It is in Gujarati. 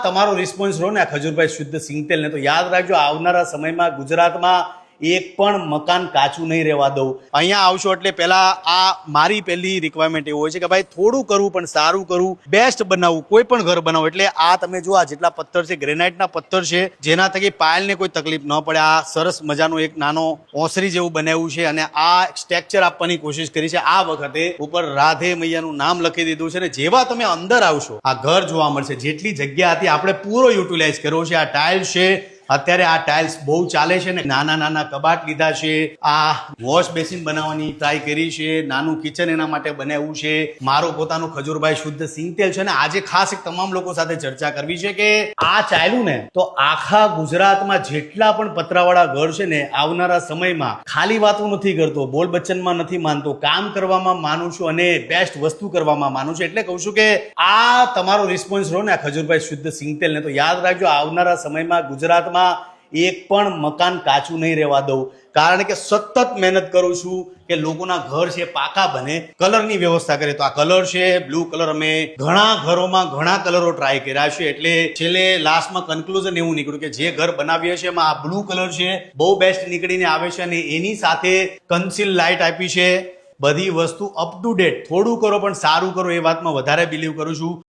તમારો રિસ્પોન્સ રહો ને આ ખજૂરભાઈ શુદ્ધ સિંગતેલ ને, તો યાદ રાખજો આવનારા સમયમાં ગુજરાતમાં એક પણ મકાન કાચું નહીં રહેવા દઉં. અહીંયા આવશો એટલે પહેલા આ મારી પહેલી રિક્વાયરમેન્ટ એવું હોય છે કે ભાઈ થોડું કરવું પણ સારું કરવું, બેસ્ટ બનાવવું, કોઈ પણ ઘર બનાવો. એટલે આ તમે જો આ જેટલા પથ્થર છે, ગ્રેનાઇટના પથ્થર છે, જેના થકી પાયલને કોઈ તકલીફ ન પડે. આ સરસ મજાનું એક નાનો ઓસરી જેવું બનાવ્યું છે અને આ સ્ટ્રક્ચર આપવાની કોશિશ કરી છે. આ વખતે ઉપર રાધે મૈયાનું નામ લખી દીધું છે ને જેવા તમે અંદર આવશો આ ઘર જોવા મળશે. જેટલી જગ્યા હતી આપણે પૂરો યુટિલાઇઝ કર્યો છે. આ ટાઇલ છે, અત્યારે આ ટાઇલ્સ બહુ ચાલે છે ને. નાના નાના કબાટ લીધા છે, આ વોશ બેસિન બનાવવાની ટ્રાય કરી છે, નાનું કિચન એના માટે બનાવ્યું છે. મારો પોતાનું ખજૂરભાઈ શુદ્ધ સિંગતેલ છે ને આજે ખાસ એક તમામ લોકો સાથે ચર્ચા કરવી છે કે આ ચાલ્યું ને તો આખા ગુજરાતમાં જેટલા પણ પતરાવાળા ઘર છે ને આવનારા સમયમાં ખાલી વાતો નથી કરતો, બોલ બચ્ચનમાં નથી માનતો, કામ કરવામાં માનું છું અને બેસ્ટ વસ્તુ કરવામાં માનું છું. એટલે કહું છું કે આ તમારો રિસ્પોન્સ રહો ને આ ખજૂરભાઈ શુદ્ધ સિંગતેલ ને, તો યાદ રાખજો આવનારા સમયમાં ગુજરાતમાં એક પણ મકાન કાચું નહીં રહેવા દઉં. કારણ કે સતત મહેનત કરું છું કે લોકોના ઘર છે પાકા બને, કલરની વ્યવસ્થા કરે. તો આ કલર છે બ્લુ કલર, અમે ઘણા ઘરોમાં ઘણા કલરો ટ્રાય કર્યા છે. એટલે છેલ્લે લાસ્ટમાં કન્ક્લુઝન એવું નીકળ્યું કે જે ઘર બનાવીએ છીએ એમાં આ બ્લુ કલર છે બહુ બેસ્ટ નીકળીને આવે છે અને એની સાથે કન્સીલ લાઇટ આપી છે. બધી વસ્તુ અપ ટુ ડેટ, થોડું કરો પણ સારું કરો એ વાતમાં વધારે બિલીવ કરું છું.